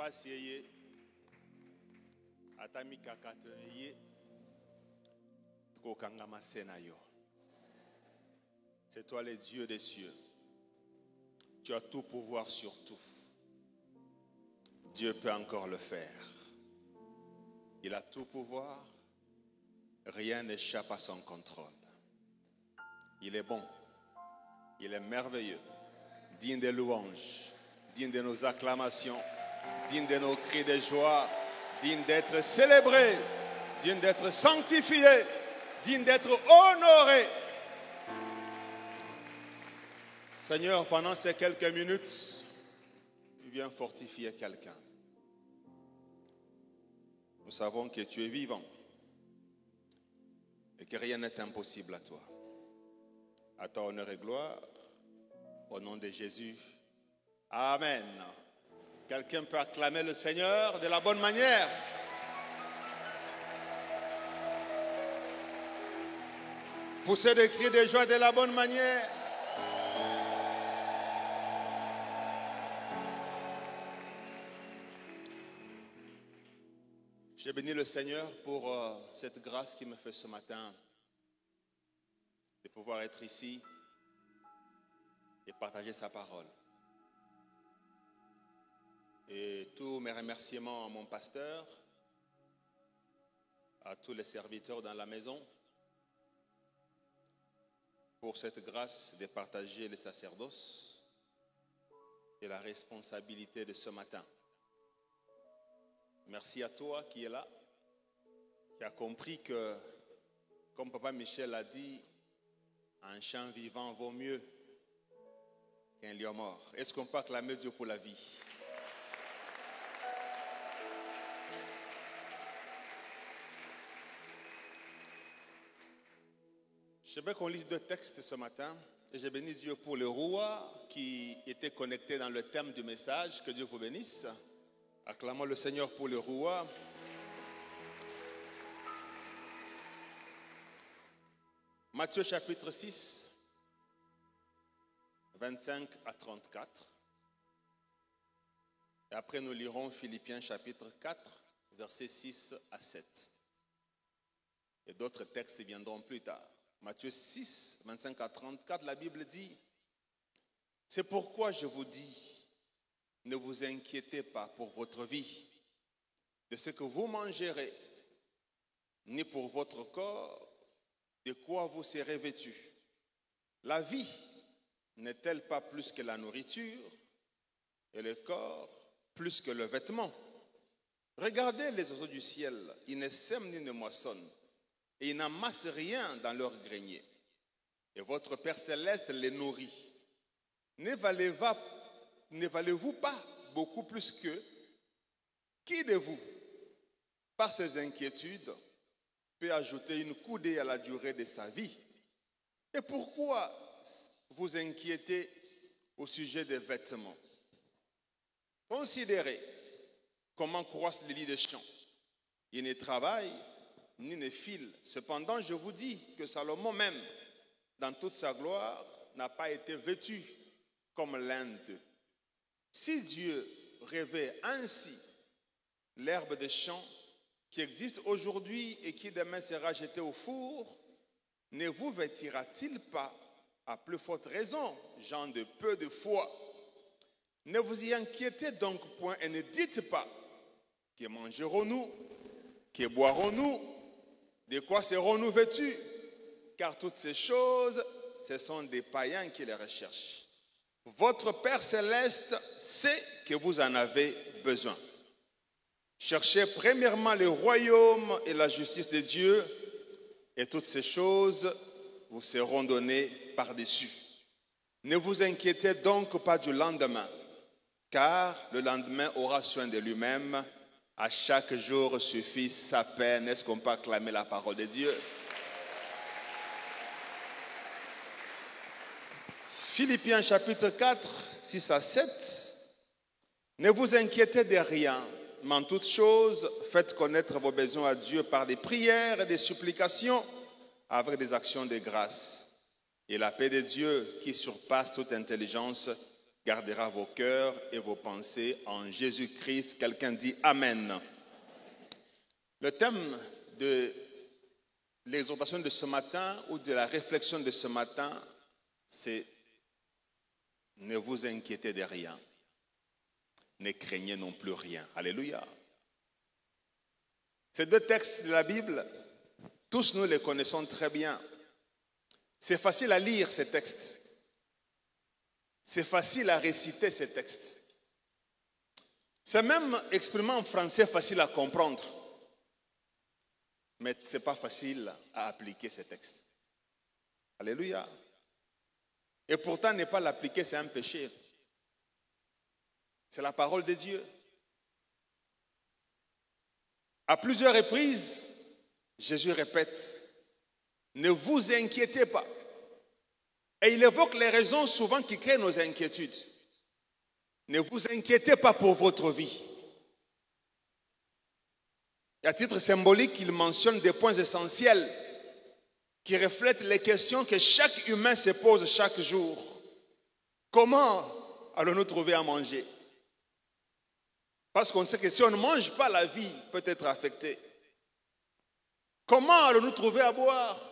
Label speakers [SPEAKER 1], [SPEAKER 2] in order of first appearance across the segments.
[SPEAKER 1] Pasiye, Atami Kakateye, Trokangama Senayo. C'est toi le Dieu des cieux. Tu as tout pouvoir sur tout. Dieu peut encore le faire. Il a tout pouvoir. Rien n'échappe à son contrôle. Il est bon. Il est merveilleux. Digne des louanges. Digne de nos acclamations. Digne de nos cris de joie. Digne d'être célébré. Digne d'être sanctifié. Digne d'être honoré. Seigneur, pendant ces quelques minutes, viens fortifier quelqu'un. Nous savons que tu es vivant et que rien n'est impossible à toi. À toi honneur et gloire, au nom de Jésus. Amen. Quelqu'un peut acclamer le Seigneur de la bonne manière. Pousser des cris de joie de la bonne manière. J'ai béni le Seigneur pour cette grâce qu'il me fait ce matin de pouvoir être ici et partager sa parole. Et tous mes remerciements à mon pasteur, à tous les serviteurs dans la maison pour cette grâce de partager le sacerdoce et la responsabilité de ce matin. Merci à toi qui es là, qui a compris que, comme Papa Michel a dit, un chant vivant vaut mieux qu'un lion mort. Est-ce qu'on peut acclamer Dieu pour la vie? Je veux qu'on lise deux textes ce matin. Et j'ai béni Dieu pour le roi qui était connecté dans le thème du message. Que Dieu vous bénisse. Acclamons le Seigneur pour le roi. Matthieu chapitre 6, 25 à 34. Et après nous lirons Philippiens chapitre 4, versets 6 à 7. Et d'autres textes viendront plus tard. Matthieu 6, 25 à 34, la Bible dit: c'est pourquoi je vous dis, ne vous inquiétez pas pour votre vie, de ce que vous mangerez, ni pour votre corps, de quoi vous serez vêtus. La vie n'est-elle pas plus que la nourriture, et le corps plus que le vêtement? Regardez les oiseaux du ciel, ils ne sèment ni ne moissonnent, et ils n'amassent rien dans leur grenier. Et votre Père céleste les nourrit. Ne valez-vous pas beaucoup plus qu'eux? Qui de vous, par ses inquiétudes, peut ajouter une coudée à la durée de sa vie? Et pourquoi vous inquiétez au sujet des vêtements? Considérez comment croissent les lits des champs. Ils ne travaillent ni ne filent. Cependant, je vous dis que Salomon même, dans toute sa gloire, n'a pas été vêtu comme l'un d'eux. Si Dieu revêt ainsi l'herbe des champs qui existe aujourd'hui et qui demain sera jetée au four, ne vous vêtira-t-il pas à plus forte raison, gens de peu de foi? Ne vous y inquiétez donc point et ne dites pas: que mangerons-nous? Que boirons-nous? De quoi serons-nous vêtus? Car toutes ces choses, ce sont des païens qui les recherchent. Votre Père céleste sait que vous en avez besoin. Cherchez premièrement le royaume et la justice de Dieu, et toutes ces choses vous seront données par-dessus. Ne vous inquiétez donc pas du lendemain, car le lendemain aura soin de lui-même. À chaque jour suffit sa peine. Est-ce qu'on peut acclamer la parole de Dieu? Philippiens chapitre 4, 6 à 7. Ne vous inquiétez de rien, mais en toutes choses, faites connaître vos besoins à Dieu par des prières et des supplications, avec des actions de grâce. Et la paix de Dieu, qui surpasse toute intelligence, gardera vos cœurs et vos pensées en Jésus-Christ. Quelqu'un dit Amen. Le thème de l'exhortation de ce matin ou de la réflexion de ce matin, c'est « Ne vous inquiétez de rien, ne craignez non plus rien ». Alléluia. Ces deux textes de la Bible, tous nous les connaissons très bien. C'est facile à lire ces textes. C'est facile à réciter ces textes. C'est même exprimé en français facile à comprendre. Mais ce n'est pas facile à appliquer ces textes. Alléluia. Et pourtant, ne pas l'appliquer, c'est un péché. C'est la parole de Dieu. À plusieurs reprises, Jésus répète, ne vous inquiétez pas. Et il évoque les raisons souvent qui créent nos inquiétudes. Ne vous inquiétez pas pour votre vie. Et à titre symbolique, il mentionne des points essentiels qui reflètent les questions que chaque humain se pose chaque jour. Comment allons-nous trouver à manger? Parce qu'on sait que si on ne mange pas, la vie peut être affectée. Comment allons-nous trouver à boire?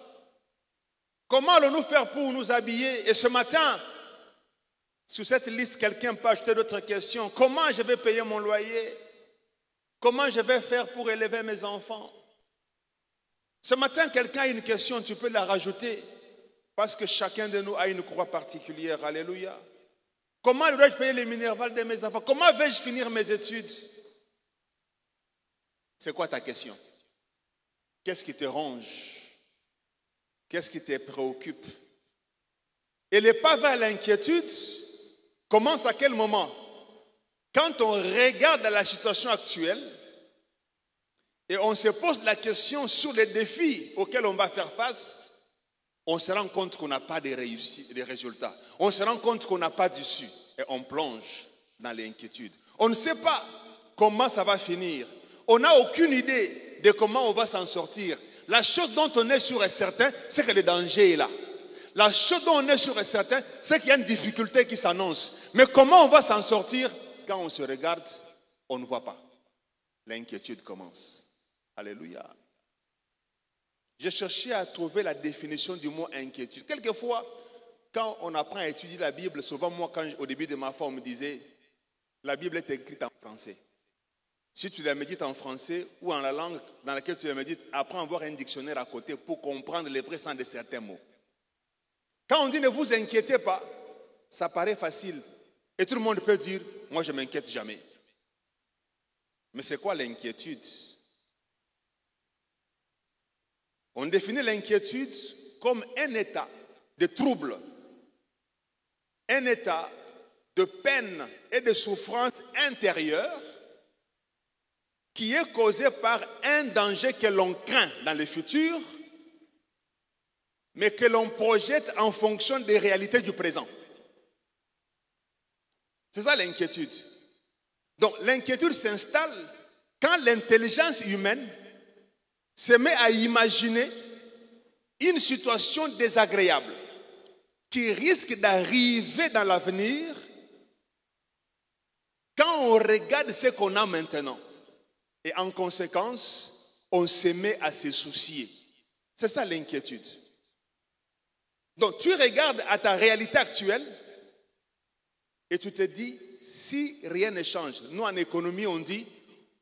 [SPEAKER 1] Comment allons-nous faire pour nous habiller? Et ce matin, sur cette liste, quelqu'un peut ajouter d'autres questions. Comment je vais payer mon loyer? Comment je vais faire pour élever mes enfants? Ce matin, quelqu'un a une question, tu peux la rajouter. Parce que chacun de nous a une croix particulière. Alléluia. Comment dois-je payer les minérales de mes enfants? Comment vais-je finir mes études? C'est quoi ta question? Qu'est-ce qui te ronge? Qu'est-ce qui te préoccupe? Et le pas vers l'inquiétude commence à quel moment? Quand on regarde la situation actuelle et on se pose la question sur les défis auxquels on va faire face, on se rend compte qu'on n'a pas de résultats. On se rend compte qu'on n'a pas d'issue et on plonge dans l'inquiétude. On ne sait pas comment ça va finir. On n'a aucune idée de comment on va s'en sortir. La chose dont on est sûr et certain, c'est que le danger est là. La chose dont on est sûr et certain, c'est qu'il y a une difficulté qui s'annonce. Mais comment on va s'en sortir? Quand on se regarde, on ne voit pas. L'inquiétude commence. Alléluia. J'ai cherché à trouver la définition du mot inquiétude. Quelquefois, quand on apprend à étudier la Bible, souvent moi, au début de ma foi, on me disait, la Bible est écrite en français. Si tu la médites en français ou en la langue dans laquelle tu la médites, apprends à avoir un dictionnaire à côté pour comprendre les vrais sens de certains mots. Quand on dit ne vous inquiétez pas, ça paraît facile. Et tout le monde peut dire, moi je ne m'inquiète jamais. Mais c'est quoi l'inquiétude? On définit l'inquiétude comme un état de trouble, un état de peine et de souffrance intérieure qui est causé par un danger que l'on craint dans le futur, mais que l'on projette en fonction des réalités du présent. C'est ça l'inquiétude. Donc l'inquiétude s'installe quand l'intelligence humaine se met à imaginer une situation désagréable qui risque d'arriver dans l'avenir quand on regarde ce qu'on a maintenant. Et en conséquence, on se met à se soucier. C'est ça l'inquiétude. Donc tu regardes à ta réalité actuelle et tu te dis, si rien ne change, nous en économie on dit,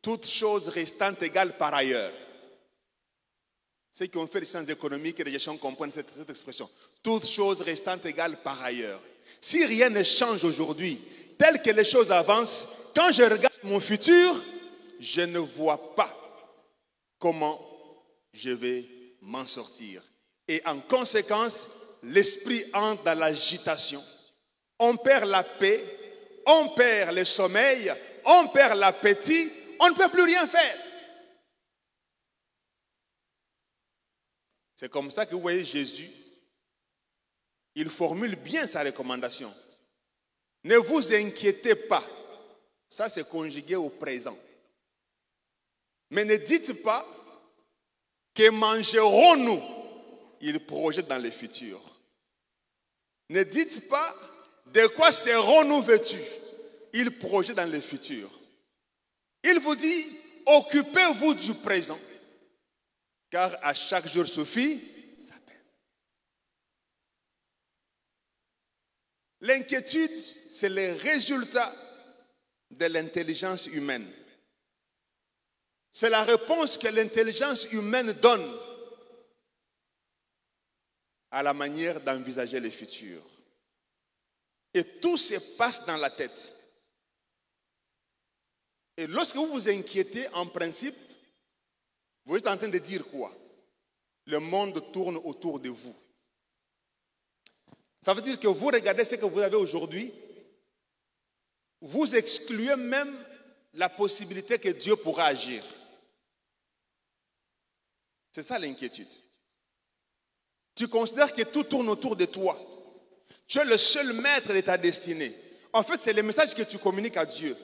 [SPEAKER 1] toute chose restant égale par ailleurs. Ceux qui ont fait les sciences économiques et les gestions comprennent cette expression. Toute chose restant égale par ailleurs. Si rien ne change aujourd'hui, tel que les choses avancent, quand je regarde mon futur, je ne vois pas comment je vais m'en sortir. Et en conséquence, l'esprit entre dans l'agitation. On perd la paix, on perd le sommeil, on perd l'appétit, on ne peut plus rien faire. C'est comme ça que vous voyez Jésus, il formule bien sa recommandation. Ne vous inquiétez pas. Ça, c'est conjugué au présent. Mais ne dites pas que mangerons-nous. Il projette dans le futur. Ne dites pas de quoi serons-nous vêtus? Il projette dans le futur. Il vous dit, occupez-vous du présent, car à chaque jour suffit sa peine. L'inquiétude, c'est le résultat de l'intelligence humaine. C'est la réponse que l'intelligence humaine donne à la manière d'envisager le futur. Et tout se passe dans la tête. Et lorsque vous vous inquiétez, en principe, vous êtes en train de dire quoi? Le monde tourne autour de vous. Ça veut dire que vous regardez ce que vous avez aujourd'hui, vous excluez même la possibilité que Dieu pourra agir. C'est ça l'inquiétude. Tu considères que tout tourne autour de toi. Tu es le seul maître de ta destinée. En fait, c'est le message que tu communiques à Dieu.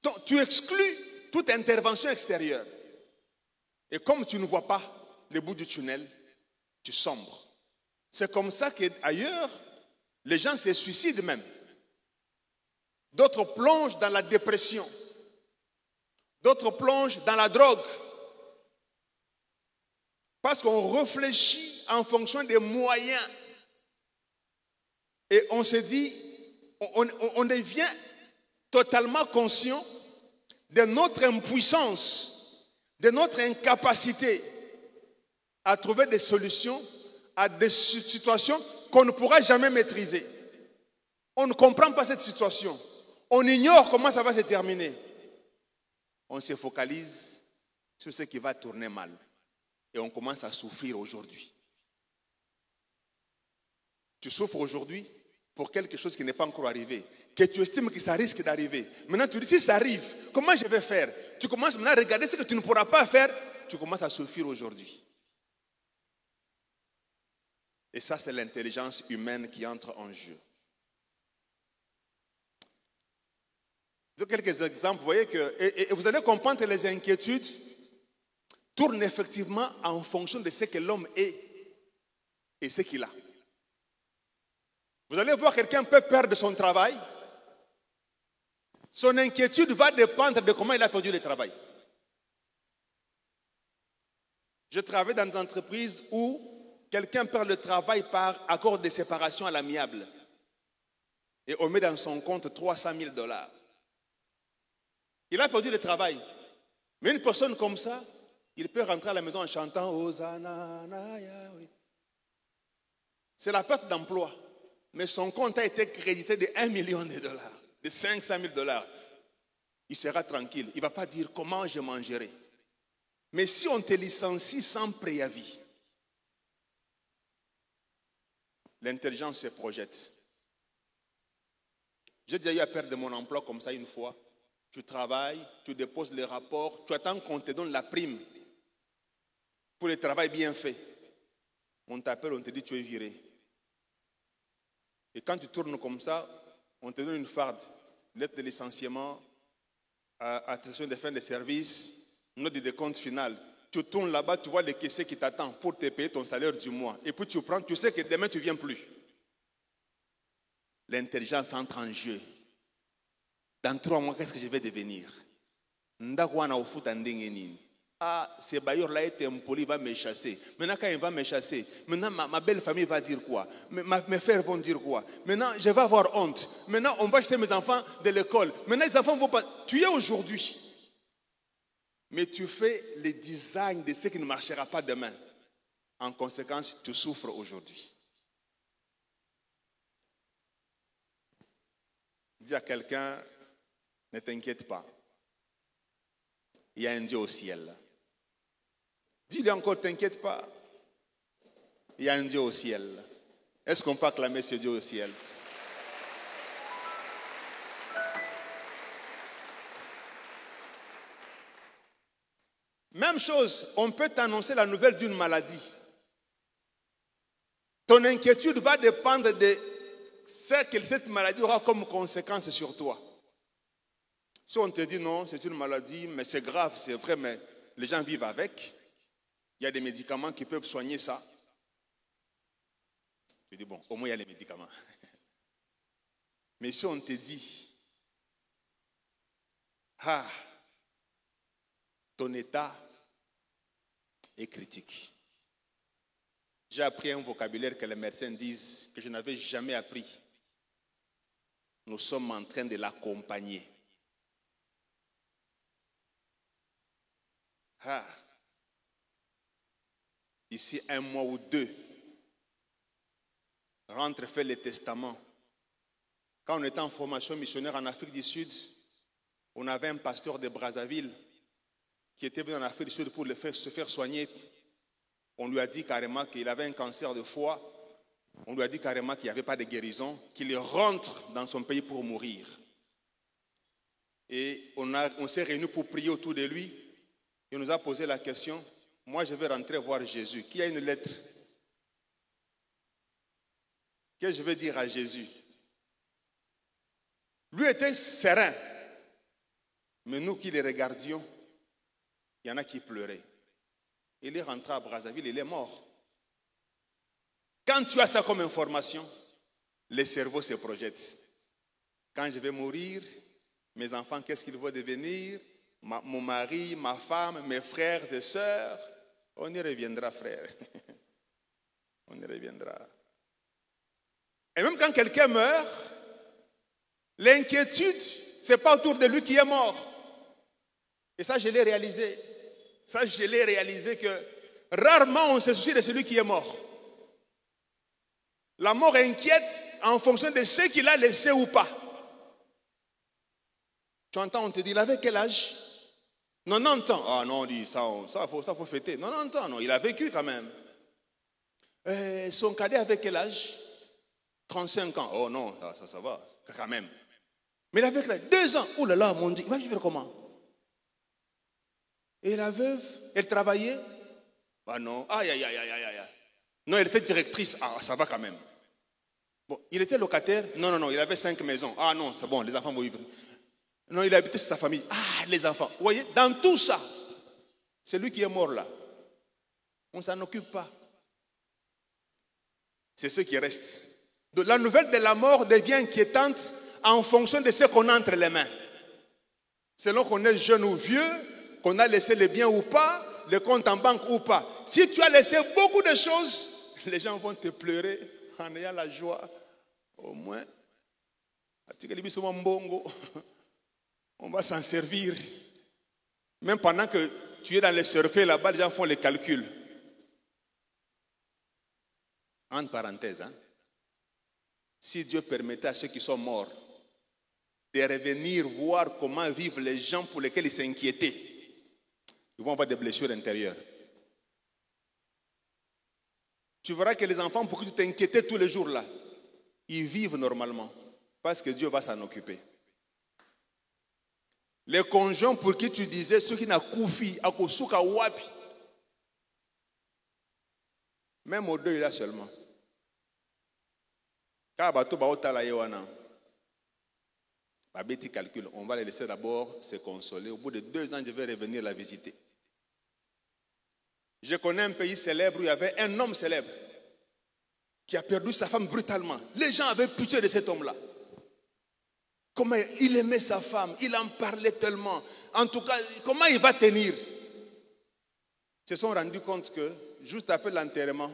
[SPEAKER 1] Donc, tu exclus toute intervention extérieure. Et comme tu ne vois pas le bout du tunnel, tu sombres. C'est comme ça qu'ailleurs, les gens se suicident même. D'autres plongent dans la dépression. D'autres plongent dans la drogue. Parce qu'on réfléchit en fonction des moyens. Et on se dit, on devient totalement conscient de notre impuissance, de notre incapacité à trouver des solutions à des situations qu'on ne pourra jamais maîtriser. On ne comprend pas cette situation. On ignore comment ça va se terminer. On se focalise sur ce qui va tourner mal. Et on commence à souffrir aujourd'hui. Tu souffres aujourd'hui pour quelque chose qui n'est pas encore arrivé, que tu estimes que ça risque d'arriver. Maintenant, tu dis, si ça arrive, comment je vais faire? Tu commences maintenant à regarder ce que tu ne pourras pas faire. Tu commences à souffrir aujourd'hui. Et ça, c'est l'intelligence humaine qui entre en jeu. Je donne quelques exemples. Vous voyez que, et vous allez comprendre que les inquiétudes tournent effectivement en fonction de ce que l'homme est et ce qu'il a. Vous allez voir, quelqu'un peut perdre son travail. Son inquiétude va dépendre de comment il a perdu le travail. Je travaille dans une entreprise où quelqu'un perd le travail par accord de séparation à l'amiable. Et on met dans son compte 300 000 $. Il a perdu le travail. Mais une personne comme ça, il peut rentrer à la maison en chantant Hosanna, Yahweh. C'est la perte d'emploi. Mais son compte a été crédité de 1 million de $, de 500 000 $. Il sera tranquille. Il ne va pas dire comment je mangerai. Mais si on te licencie sans préavis, l'intelligence se projette. J'ai déjà eu à perdre mon emploi comme ça une fois. Tu travailles, tu déposes les rapports, tu attends qu'on te donne la prime pour le travail bien fait. On t'appelle, on te dit tu es viré. Et quand tu tournes comme ça, on te donne une farde, lettre de licenciement, attestation de fin de service, note de décompte final. Tu tournes là-bas, tu vois le caissier qui t'attend pour te payer ton salaire du mois. Et puis tu prends, tu sais que demain tu ne viens plus. L'intelligence entre en jeu. Dans 3 mois, qu'est-ce que je vais devenir? Ah, ce bailleur-là est impoli, il va me chasser. Maintenant, quand il va me chasser, maintenant ma belle famille va dire quoi? Mes frères vont dire quoi? Maintenant, je vais avoir honte. Maintenant, on va jeter mes enfants de l'école. Maintenant, les enfants vont pas. Tu es aujourd'hui. Mais tu fais le design de ce qui ne marchera pas demain. En conséquence, tu souffres aujourd'hui. Dis à quelqu'un, ne t'inquiète pas. Il y a un Dieu au ciel. Dis-lui encore, t'inquiète pas. Il y a un Dieu au ciel. Est-ce qu'on peut acclamer ce Dieu au ciel? Même chose, on peut t'annoncer la nouvelle d'une maladie. Ton inquiétude va dépendre de ce que cette maladie aura comme conséquence sur toi. Si on te dit non, c'est une maladie, mais c'est grave, c'est vrai, mais les gens vivent avec. Il y a des médicaments qui peuvent soigner ça. Tu dis, bon, au moins il y a les médicaments. Mais si on te dit, ah, ton état est critique. J'ai appris un vocabulaire que les médecins disent que je n'avais jamais appris. Nous sommes en train de l'accompagner. Ah, d'ici 1 mois ou 2, rentre faire le testament. Quand on était en formation missionnaire en Afrique du Sud, on avait un pasteur de Brazzaville qui était venu en Afrique du Sud pour se faire soigner. On lui a dit carrément qu'il avait un cancer de foie. On lui a dit carrément qu'il n'y avait pas de guérison, qu'il rentre dans son pays pour mourir. Et on s'est réunis pour prier autour de lui. Il nous a posé la question, moi je vais rentrer voir Jésus. Qui a une lettre? Qu'est-ce que je vais dire à Jésus? Lui était serein. Mais nous qui les regardions, il y en a qui pleuraient. Il est rentré à Brazzaville, il est mort. Quand tu as ça comme information, le cerveau se projette. Quand je vais mourir, mes enfants, qu'est-ce qu'ils vont devenir? Mon mari, ma femme, mes frères et sœurs. On y reviendra, frère. On y reviendra. Et même quand quelqu'un meurt, l'inquiétude, ce n'est pas autour de lui qui est mort. Et ça, je l'ai réalisé. Ça, je l'ai réalisé que rarement on se soucie de celui qui est mort. La mort inquiète en fonction de ce qu'il a laissé ou pas. Tu entends, on te dit, il avait quel âge? 90 ans. Ah non, on dit, ça faut fêter. 90 ans, non, il a vécu quand même. Son cadet avait quel âge? 35 ans. Oh non, ça va, quand même. Mais il avait 2 ans. Oh là là, mon Dieu, il va vivre comment? Et la veuve, elle travaillait? Ah non, aïe. Non, elle était directrice. Ah, ça va quand même. Bon, il était locataire? Non, il avait 5 maisons. Ah non, c'est bon, les enfants vont vivre. Non, il habitait chez sa famille. Ah, les enfants. Vous voyez, dans tout ça, c'est lui qui est mort là. On ne s'en occupe pas. C'est ce qui reste. Donc, la nouvelle de la mort devient inquiétante en fonction de ce qu'on a entre les mains. Selon qu'on est jeune ou vieux, qu'on a laissé les biens ou pas, les comptes en banque ou pas. Si tu as laissé beaucoup de choses, les gens vont te pleurer en ayant la joie. Au moins, on va s'en servir. Même pendant que tu es dans les cercueils là-bas, les gens font les calculs. Entre parenthèses, si Dieu permettait à ceux qui sont morts de revenir voir comment vivent les gens pour lesquels ils s'inquiétaient, ils vont avoir des blessures intérieures. Tu verras que les enfants, pour que tu t'inquiétais tous les jours là, ils vivent normalement parce que Dieu va s'en occuper. Les conjoints pour qui tu disais ceux qui n'ont koufi, akosuka wapi, même au deuil là seulement. Quand bateau ba otala yewana, babeti calcul, on va les laisser d'abord se consoler. Au bout de 2 ans, je vais revenir la visiter. Je connais un pays célèbre où il y avait un homme célèbre qui a perdu sa femme brutalement. Les gens avaient pitié de cet homme-là. Comment il aimait sa femme, il en parlait tellement. En tout cas, comment il va tenir? Ils se sont rendus compte que, juste après l'enterrement,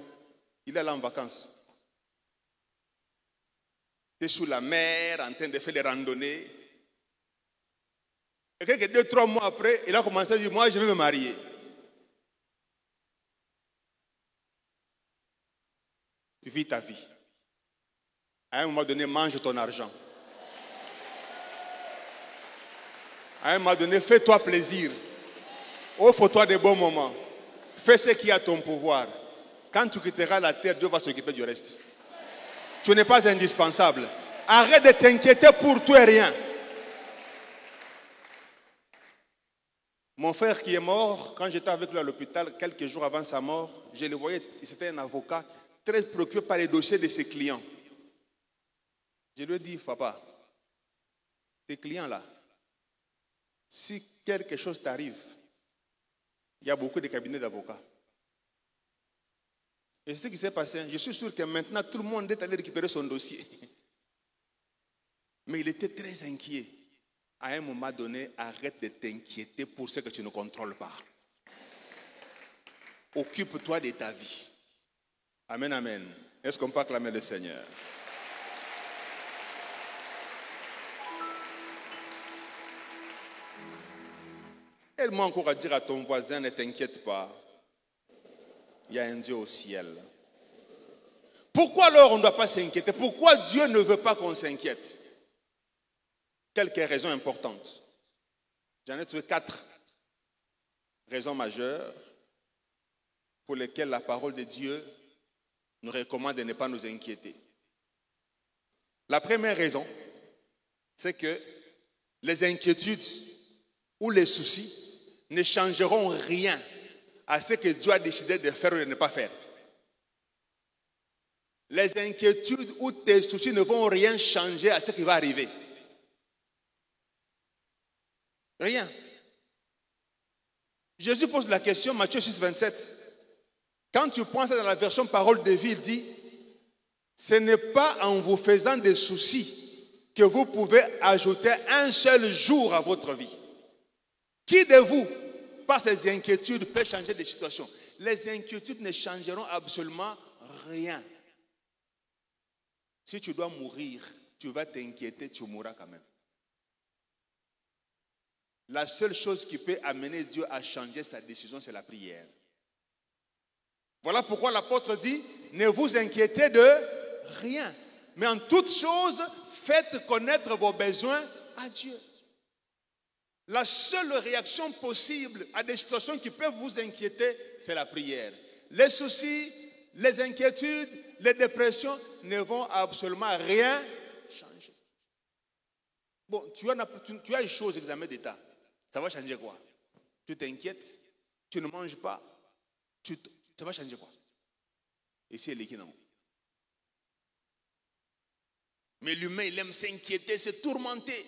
[SPEAKER 1] il est allé en vacances. Il était sous la mer, en train de faire des randonnées. Et quelques 2-3 mois après, il a commencé à dire, moi, je vais me marier. Vis ta vie. À un moment donné, mange ton argent. À un moment donné, fais-toi plaisir. Offre-toi des bons moments. Fais ce qui est à ton pouvoir. Quand tu quitteras la terre, Dieu va s'occuper du reste. Tu n'es pas indispensable. Arrête de t'inquiéter pour tout et rien. Mon frère qui est mort, quand j'étais avec lui à l'hôpital, quelques jours avant sa mort, je le voyais, c'était un avocat très préoccupé par les dossiers de ses clients. Je lui ai dit, papa, tes clients là, si quelque chose t'arrive, il y a beaucoup de cabinets d'avocats. Et c'est ce qui s'est passé. Je suis sûr que maintenant, tout le monde est allé récupérer son dossier. Mais il était très inquiet. À un moment donné, arrête de t'inquiéter pour ce que tu ne contrôles pas. Occupe-toi de ta vie. Amen, amen. Est-ce qu'on peut acclamer le Seigneur? Aide-moi encore à dire à ton voisin, ne t'inquiète pas. Il y a un Dieu au ciel. Pourquoi alors on ne doit pas s'inquiéter? Pourquoi Dieu ne veut pas qu'on s'inquiète? Quelques raisons importantes. J'en ai trouvé 4 raisons majeures pour lesquelles la parole de Dieu nous recommande de ne pas nous inquiéter. La première raison, c'est que les inquiétudes ou les soucis ne changeront rien à ce que Dieu a décidé de faire ou de ne pas faire. Les inquiétudes ou tes soucis ne vont rien changer à ce qui va arriver. Rien. Jésus pose la question, Matthieu 6, 27. Quand tu penses dans la version parole de vie, il dit, ce n'est pas en vous faisant des soucis que vous pouvez ajouter un seul jour à votre vie. Qui de vous, par ces inquiétudes, peut changer de situation? Les inquiétudes ne changeront absolument rien. Si tu dois mourir, tu vas t'inquiéter, tu mourras quand même. La seule chose qui peut amener Dieu à changer sa décision, c'est la prière. Voilà pourquoi l'apôtre dit, ne vous inquiétez de rien. Mais en toute chose, faites connaître vos besoins à Dieu. La seule réaction possible à des situations qui peuvent vous inquiéter, c'est la prière. Les soucis, les inquiétudes, les dépressions ne vont absolument rien changer. Bon, tu as une chose, examen d'état. Ça va changer quoi? Tu t'inquiètes, tu ne manges pas, ça va changer quoi? Ici, il est qui non? Mais l'humain, il aime s'inquiéter, se tourmenter.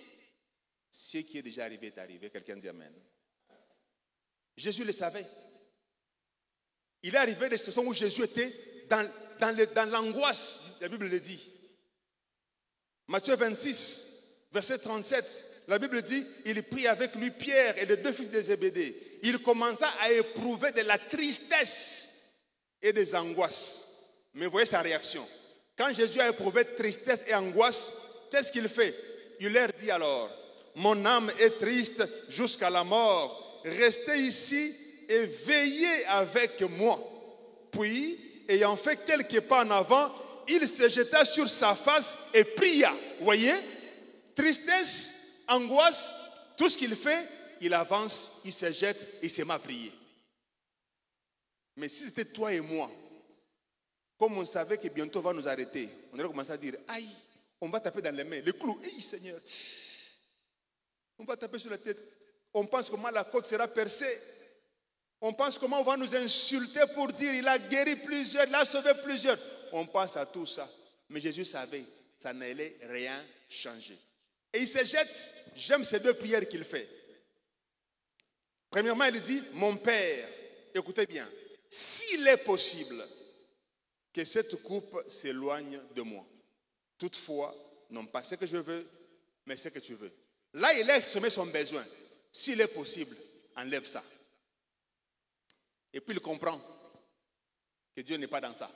[SPEAKER 1] Ce qui est déjà arrivé est arrivé. Quelqu'un dit amen. Jésus le savait. Il est arrivé des situations où Jésus était dans l'angoisse. La Bible le dit. Matthieu 26, verset 37. La Bible dit, il prit avec lui Pierre et les 2 fils de Zébédée. Il commença à éprouver de la tristesse et des angoisses. Mais voyez sa réaction. Quand Jésus a éprouvé tristesse et angoisse, qu'est-ce qu'il fait? Il leur dit alors, mon âme est triste jusqu'à la mort. Restez ici et veillez avec moi. Puis, ayant fait quelques pas en avant, il se jeta sur sa face et pria. Vous voyez? Tristesse, angoisse, tout ce qu'il fait, il avance, il se jette et il se met à prier. Mais si c'était toi et moi, comme on savait que bientôt on va nous arrêter, on aurait commencé à dire, aïe, on va taper dans les mains, les clous, aïe Seigneur. On va taper sur la tête. On pense comment la côte sera percée. On pense comment on va nous insulter pour dire il a guéri plusieurs, il a sauvé plusieurs. On pense à tout ça. Mais Jésus savait, ça n'allait rien changer. Et il se jette, j'aime ces 2 prières qu'il fait. Premièrement, il dit, mon Père, écoutez bien, s'il est possible que cette coupe s'éloigne de moi. Toutefois, non pas ce que je veux, mais ce que tu veux. Là, il a exprimé son besoin. S'il est possible, enlève ça. Et puis il comprend que Dieu n'est pas dans ça.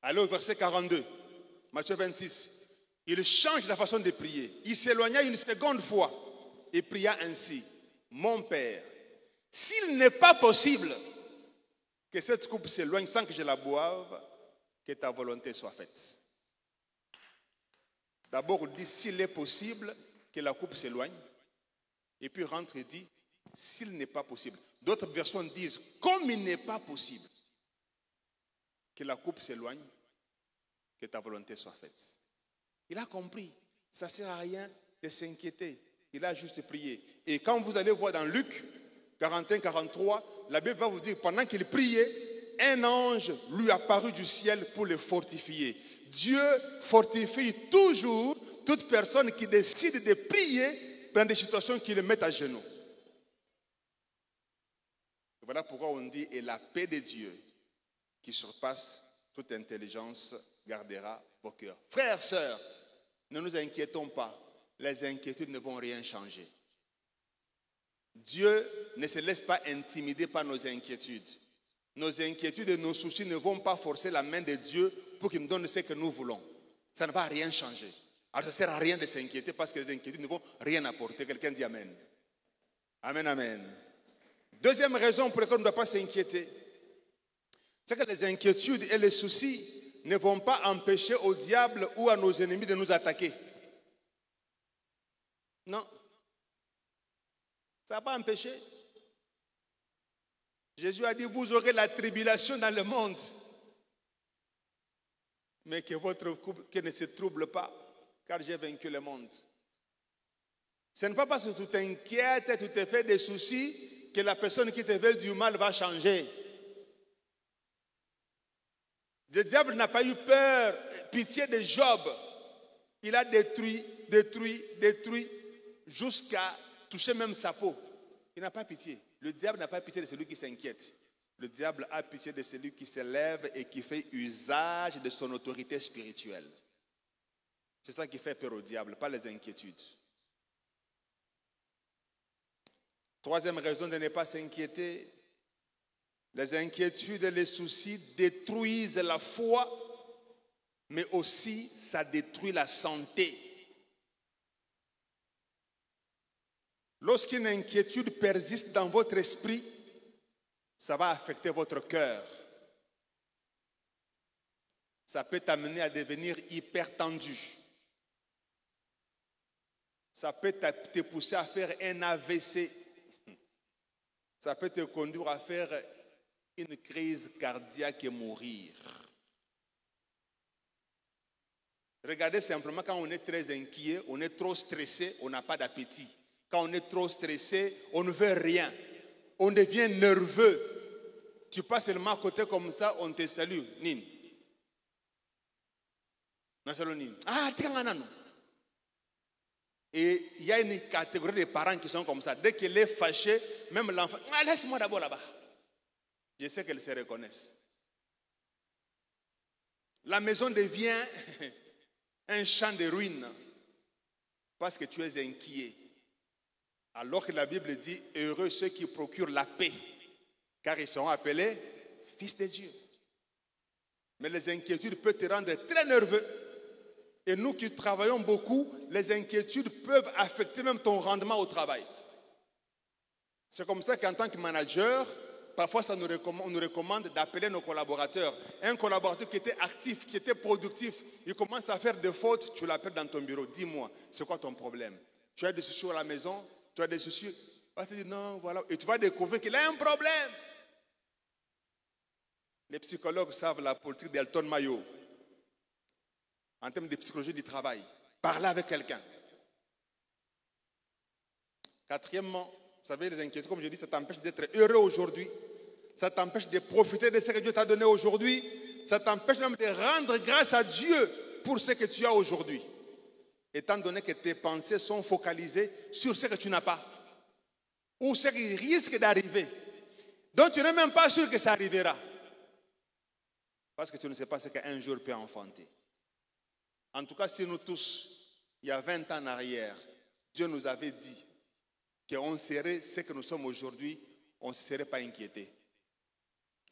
[SPEAKER 1] Allez au verset 42, Matthieu 26. Il change la façon de prier. Il s'éloigna une seconde fois et pria ainsi. Mon Père, s'il n'est pas possible que cette coupe s'éloigne sans que je la boive, que ta volonté soit faite. D'abord, il dit s'il est possible que la coupe s'éloigne. Et puis rentre et dit s'il n'est pas possible. D'autres versions disent comme il n'est pas possible que la coupe s'éloigne, que ta volonté soit faite. Il a compris. Ça ne sert à rien de s'inquiéter. Il a juste prié. Et quand vous allez voir dans Luc 41-43, la Bible va vous dire pendant qu'il priait, un ange lui apparut du ciel pour le fortifier. Dieu fortifie toujours toute personne qui décide de prier dans des situations qui le mettent à genoux. Voilà pourquoi on dit et la paix de Dieu, qui surpasse toute intelligence gardera vos cœurs. Frères, sœurs, ne nous inquiétons pas. Les inquiétudes ne vont rien changer. Dieu ne se laisse pas intimider par nos inquiétudes. Nos inquiétudes et nos soucis ne vont pas forcer la main de Dieu pour qu'il nous donne ce que nous voulons. Ça ne va rien changer. Alors ça ne sert à rien de s'inquiéter parce que les inquiétudes ne vont rien apporter. Quelqu'un dit Amen. Amen, amen. Deuxième raison pour laquelle on ne doit pas s'inquiéter, c'est que les inquiétudes et les soucis ne vont pas empêcher au diable ou à nos ennemis de nous attaquer. Non. Ça ne va pas empêcher. Jésus a dit, vous aurez la tribulation dans le monde. Mais que votre couple ne se trouble pas, car j'ai vaincu le monde. Ce n'est pas parce que tu t'inquiètes, tu te fais des soucis, que la personne qui te veut du mal va changer. Le diable n'a pas eu peur, pitié de Job. Il a détruit, jusqu'à toucher même sa peau. Il n'a pas pitié. Le diable n'a pas pitié de celui qui s'inquiète. Le diable a pitié de celui qui se lève et qui fait usage de son autorité spirituelle. C'est ça qui fait peur au diable, pas les inquiétudes. Troisième raison de ne pas s'inquiéter, les inquiétudes et les soucis détruisent la foi, mais aussi ça détruit la santé. Lorsqu'une inquiétude persiste dans votre esprit, ça va affecter votre cœur. Ça peut t'amener à devenir hyper tendu. Ça peut te pousser à faire un AVC. Ça peut te conduire à faire une crise cardiaque et mourir. Regardez simplement quand on est très inquiet, on est trop stressé, on n'a pas d'appétit. Quand on est trop stressé, on ne veut rien. On devient nerveux. Tu passes seulement à côté comme ça, on te salue. Nin. Ah, tiens, et il y a une catégorie de parents qui sont comme ça. Dès qu'il est fâché, même l'enfant, ah, laisse-moi d'abord là-bas. Je sais qu'elles se reconnaissent. La maison devient un champ de ruines parce que tu es inquiet. Alors que la Bible dit, heureux ceux qui procurent la paix, car ils seront appelés fils de Dieu. Mais les inquiétudes peuvent te rendre très nerveux. Et nous qui travaillons beaucoup, les inquiétudes peuvent affecter même ton rendement au travail. C'est comme ça qu'en tant que manager, parfois on nous recommande d'appeler nos collaborateurs. Un collaborateur qui était actif, qui était productif, il commence à faire des fautes, tu l'appelles dans ton bureau. Dis-moi, c'est quoi ton problème? Tu as des soucis à la maison? Tu as des soucis? Il va te dire non, voilà. Et tu vas découvrir qu'il a un problème. Les psychologues savent la politique d'Elton Mayo. En termes de psychologie du travail, parler avec quelqu'un. Quatrièmement, vous savez, les inquiétudes, comme je dis, ça t'empêche d'être heureux aujourd'hui. Ça t'empêche de profiter de ce que Dieu t'a donné aujourd'hui. Ça t'empêche même de rendre grâce à Dieu pour ce que tu as aujourd'hui. Étant donné que tes pensées sont focalisées sur ce que tu n'as pas. Ou ce qui risque d'arriver. Donc tu n'es même pas sûr que ça arrivera. Parce que tu ne sais pas ce qu'un jour peut enfanter. En tout cas, si nous tous, il y a 20 ans en arrière, Dieu nous avait dit qu'on serait ce que nous sommes aujourd'hui, on ne se serait pas inquiété.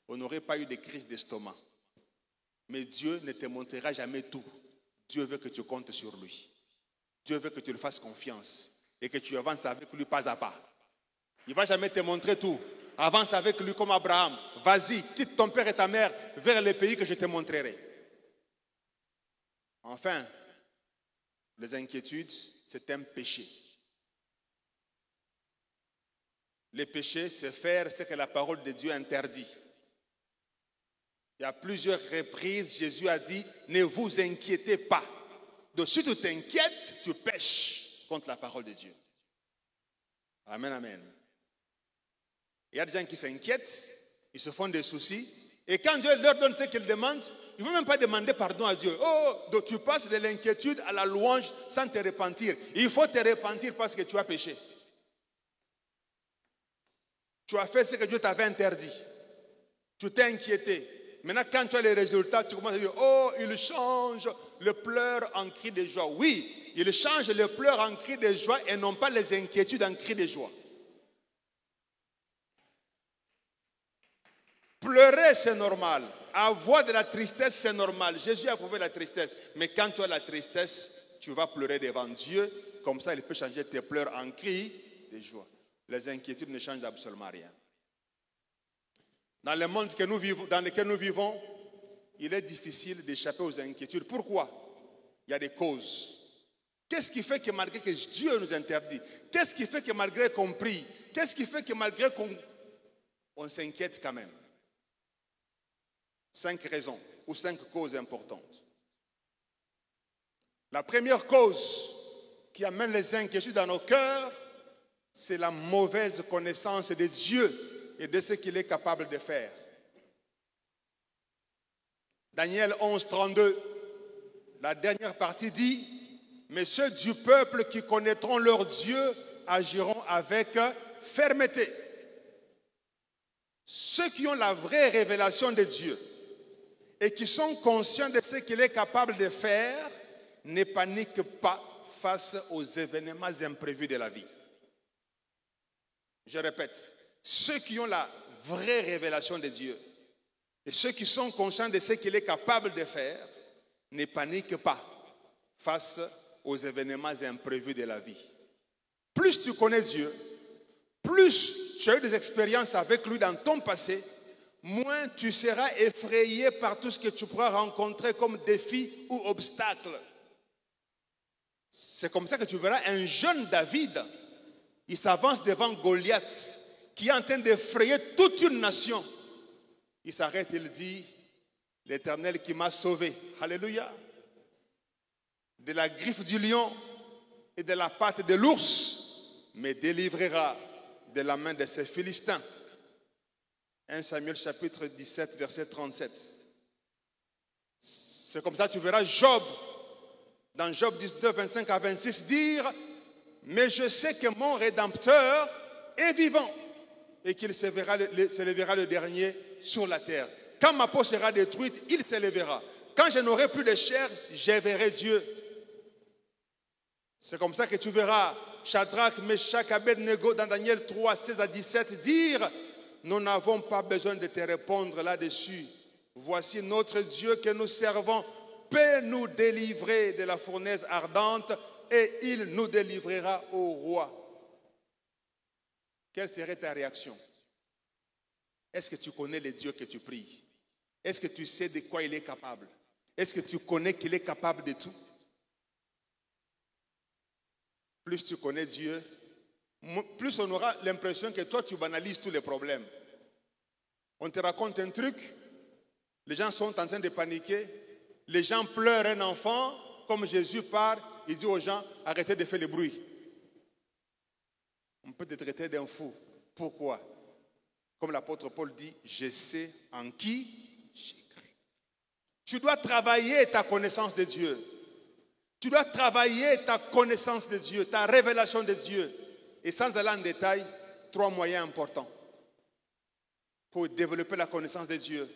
[SPEAKER 1] On n'aurait pas eu de crise d'estomac. Mais Dieu ne te montrera jamais tout. Dieu veut que tu comptes sur lui. Dieu veut que tu lui fasses confiance et que tu avances avec lui pas à pas. Il ne va jamais te montrer tout. Avance avec lui comme Abraham. Vas-y, quitte ton père et ta mère vers les pays que je te montrerai. Enfin, les inquiétudes, c'est un péché. Le péché, c'est faire ce que la parole de Dieu interdit. Il y a plusieurs reprises, Jésus a dit, ne vous inquiétez pas. Donc si tu t'inquiètes, tu pèches contre la parole de Dieu. Amen, amen. Il y a des gens qui s'inquiètent, ils se font des soucis, et quand Dieu leur donne ce qu'ils demandent, ils ne vont même pas demander pardon à Dieu. Oh, donc tu passes de l'inquiétude à la louange sans te repentir. Il faut te repentir parce que tu as péché. Tu as fait ce que Dieu t'avait interdit. Tu t'es inquiété. Maintenant, quand tu as les résultats, tu commences à dire, oh, il change le pleur en cri de joie. Oui, il change le pleur en cri de joie et non pas les inquiétudes en cri de joie. Pleurer, c'est normal. Avoir de la tristesse, c'est normal. Jésus a approuvé la tristesse. Mais quand tu as la tristesse, tu vas pleurer devant Dieu. Comme ça, il peut changer tes pleurs en cris de joie. Les inquiétudes ne changent absolument rien. Dans le monde dans lequel nous vivons, il est difficile d'échapper aux inquiétudes. Pourquoi? Il y a des causes. Qu'est-ce qui fait que malgré que Dieu nous interdit? Qu'est-ce qui fait que malgré qu'on prie? Qu'est-ce qui fait que malgré qu'on s'inquiète quand même? 5 raisons ou 5 causes importantes. La première cause qui amène les inquiétudes dans nos cœurs, c'est la mauvaise connaissance de Dieu et de ce qu'il est capable de faire. Daniel 11, 32, la dernière partie dit, « Mais ceux du peuple qui connaîtront leur Dieu agiront avec fermeté. » Ceux qui ont la vraie révélation de Dieu et qui sont conscients de ce qu'il est capable de faire ne paniquent pas face aux événements imprévus de la vie. Je répète, ceux qui ont la vraie révélation de Dieu et ceux qui sont conscients de ce qu'il est capable de faire ne paniquent pas face aux événements imprévus de la vie. Plus tu connais Dieu, plus tu as eu des expériences avec lui dans ton passé, moins tu seras effrayé par tout ce que tu pourras rencontrer comme défi ou obstacle. C'est comme ça que tu verras un jeune David, il s'avance devant Goliath, qui est en train d'effrayer toute une nation. Il s'arrête et il dit, l'Éternel qui m'a sauvé, alléluia, de la griffe du lion et de la patte de l'ours, me délivrera de la main de ces Philistins. 1 Samuel chapitre 17, verset 37. C'est comme ça que tu verras Job, dans Job 19, 25 à 26, dire « Mais je sais que mon Rédempteur est vivant et qu'il s'élèvera le dernier sur la terre. Quand ma peau sera détruite, il s'élèvera. Quand je n'aurai plus de chair, je verrai Dieu. » C'est comme ça que tu verras Shadrach, Meshach, Abednego dans Daniel 3, 16 à 17 dire « Nous n'avons pas besoin de te répondre là-dessus. Voici notre Dieu que nous servons peut nous délivrer de la fournaise ardente et il nous délivrera au roi. » Quelle serait ta réaction? Est-ce que tu connais le Dieu que tu pries? Est-ce que tu sais de quoi il est capable? Est-ce que tu connais qu'il est capable de tout? Plus tu connais Dieu, plus on aura l'impression que toi tu banalises tous les problèmes. On te raconte un truc, les gens sont en train de paniquer, les gens pleurent un enfant, comme Jésus part, il dit aux gens, arrêtez de faire le bruit. On peut te traiter d'un fou. Pourquoi? Comme l'apôtre Paul dit, je sais en qui j'ai cru. Tu dois travailler ta connaissance de Dieu. Tu dois travailler ta connaissance de Dieu, ta révélation de Dieu. Et sans aller en détail, 3 moyens importants pour développer la connaissance de Dieu.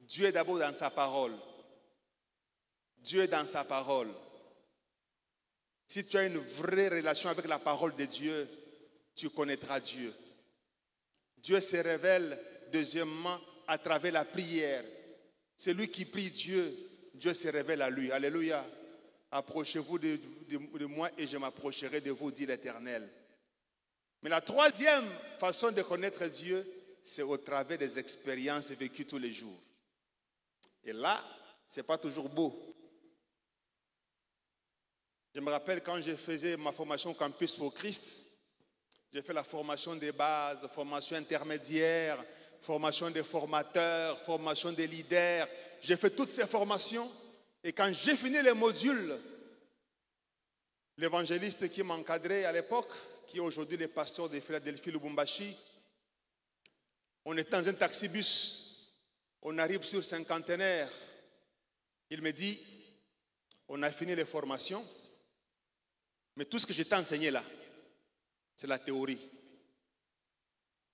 [SPEAKER 1] Dieu est d'abord dans sa parole. Dieu est dans sa parole. Si tu as une vraie relation avec la parole de Dieu, tu connaîtras Dieu. Dieu se révèle, deuxièmement, à travers la prière. C'est lui qui prie Dieu, Dieu se révèle à lui. Alléluia. Approchez-vous de moi et je m'approcherai de vous, dit l'Éternel. Mais la troisième façon de connaître Dieu, c'est au travers des expériences vécues tous les jours. Et là, ce n'est pas toujours beau. Je me rappelle quand je faisais ma formation Campus pour Christ, j'ai fait la formation des bases, formation intermédiaire, formation des formateurs, formation des leaders. J'ai fait toutes ces formations et quand j'ai fini les modules, l'évangéliste qui m'encadrait à l'époque, qui est aujourd'hui le pasteur de Philadelphie, Lubumbashi, on est dans un taxibus, on arrive sur Cinquantenaire. Il me dit, on a fini les formations, mais tout ce que je t'ai enseigné là, c'est la théorie.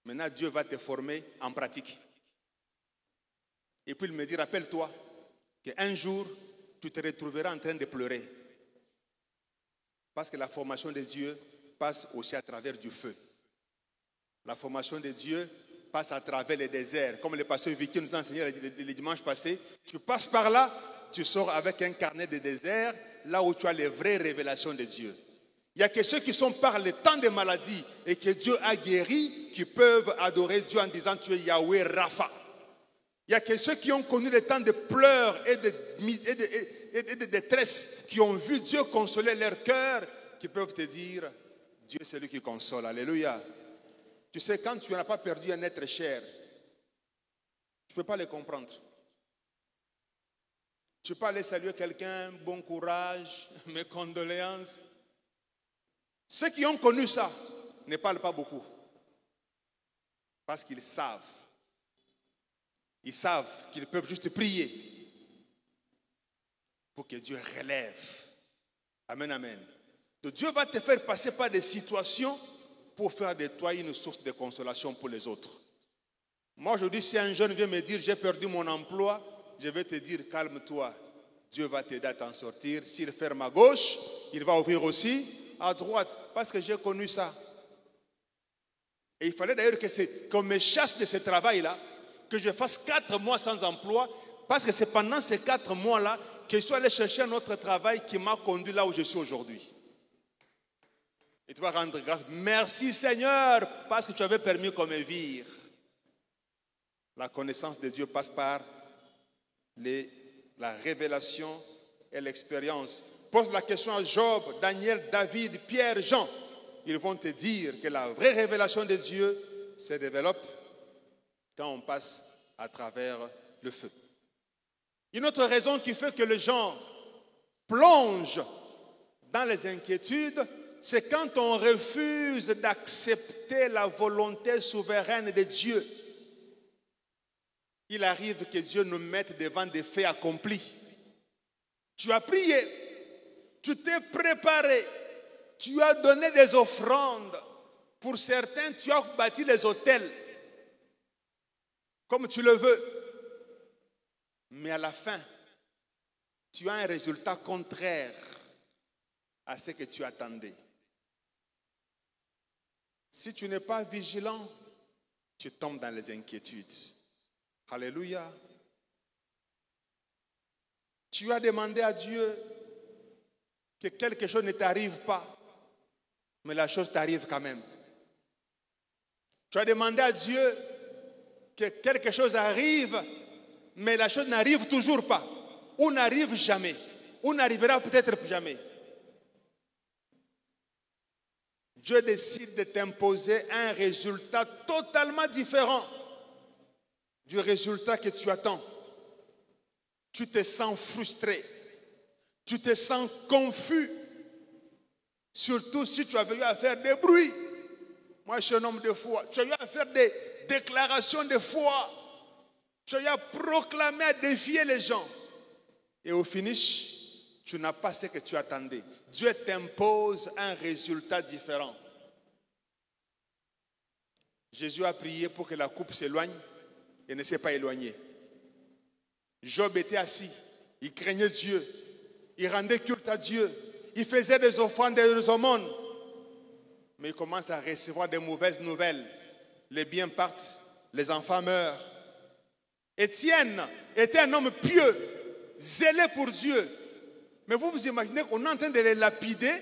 [SPEAKER 1] Maintenant, Dieu va te former en pratique. Et puis il me dit, rappelle-toi qu'un jour, tu te retrouveras en train de pleurer. Parce que la formation de Dieu passe aussi à travers du feu. La formation de Dieu passe à travers les déserts. Comme le pasteur Vicky nous a enseigné le dimanche passé, tu passes par là, tu sors avec un carnet de désert, là où tu as les vraies révélations de Dieu. Il y a que ceux qui sont par le temps de maladie et que Dieu a guéri, qui peuvent adorer Dieu en disant tu es Yahweh Rapha. Il y a que ceux qui ont connu le temps de pleurs et de détresse, qui ont vu Dieu consoler leur cœur, qui peuvent te dire Dieu c'est lui qui console. Alléluia. Tu sais, quand tu n'as pas perdu un être cher, tu ne peux pas le comprendre. Tu peux aller saluer quelqu'un, bon courage, mes condoléances. Ceux qui ont connu ça ne parlent pas beaucoup. Parce qu'ils savent. Ils savent qu'ils peuvent juste prier pour que Dieu relève. Amen, amen. Donc Dieu va te faire passer par des situations pour faire de toi une source de consolation pour les autres. Moi, aujourd'hui, si un jeune vient me dire j'ai perdu mon emploi, je vais te dire calme-toi. Dieu va t'aider à t'en sortir. S'il ferme à gauche, il va ouvrir aussi à droite. Parce que j'ai connu ça. Et il fallait d'ailleurs qu'on me chasse de ce travail-là, que je fasse 4 mois sans emploi, parce que c'est pendant ces 4 mois-là que je suis allé chercher un autre travail qui m'a conduit là où je suis aujourd'hui. Et tu vas rendre grâce. Merci Seigneur, parce que tu avais permis qu'on me vire. La connaissance de Dieu passe par la révélation et l'expérience. Pose la question à Job, Daniel, David, Pierre, Jean. Ils vont te dire que la vraie révélation de Dieu se développe quand on passe à travers le feu. Une autre raison qui fait que les gens plongent dans les inquiétudes, c'est quand on refuse d'accepter la volonté souveraine de Dieu. Il arrive que Dieu nous mette devant des faits accomplis. Tu as prié, tu t'es préparé, tu as donné des offrandes. Pour certains, tu as bâti les hôtels comme tu le veux. Mais à la fin, tu as un résultat contraire à ce que tu attendais. Si tu n'es pas vigilant, tu tombes dans les inquiétudes. Alléluia. Tu as demandé à Dieu que quelque chose ne t'arrive pas, mais la chose t'arrive quand même. Tu as demandé à Dieu que quelque chose arrive, mais la chose n'arrive toujours pas, ou n'arrive jamais, ou n'arrivera peut-être jamais. Dieu décide de t'imposer un résultat totalement différent du résultat que tu attends. Tu te sens frustré, tu te sens confus, surtout si tu avais eu à faire des bruits. Moi, je suis un homme de foi. Tu as eu à faire des déclarations de foi. Tu as eu à proclamer, à défier les gens. Et au finish, tu n'as pas ce que tu attendais. Dieu t'impose un résultat différent. Jésus a prié pour que la coupe s'éloigne et ne s'est pas éloignée. Job était assis, il craignait Dieu, il rendait culte à Dieu, il faisait des offrandes et des aumônes. Mais il commence à recevoir des mauvaises nouvelles. Les biens partent, les enfants meurent. Étienne était un homme pieux, zélé pour Dieu. Mais vous vous imaginez qu'on est en train de les lapider.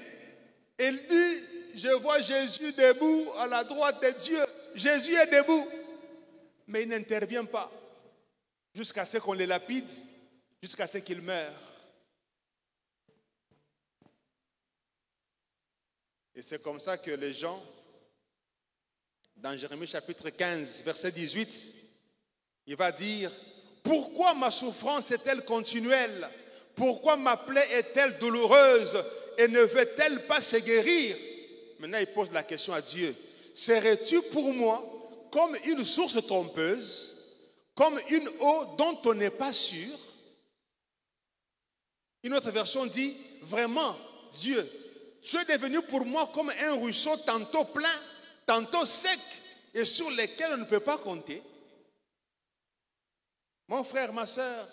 [SPEAKER 1] Et il dit, je vois Jésus debout à la droite de Dieu. Jésus est debout. Mais il n'intervient pas jusqu'à ce qu'on les lapide, jusqu'à ce qu'il meure. Et c'est comme ça que les gens, dans Jérémie chapitre 15, verset 18, il va dire, pourquoi ma souffrance est-elle continuelle? Pourquoi ma plaie est-elle douloureuse et ne veut-elle pas se guérir? Maintenant, il pose la question à Dieu. Serais-tu pour moi comme une source trompeuse, comme une eau dont on n'est pas sûr? Une autre version dit, vraiment, Dieu, tu es devenu pour moi comme un ruisseau tantôt plein, tantôt sec, et sur lequel on ne peut pas compter. Mon frère, ma soeur,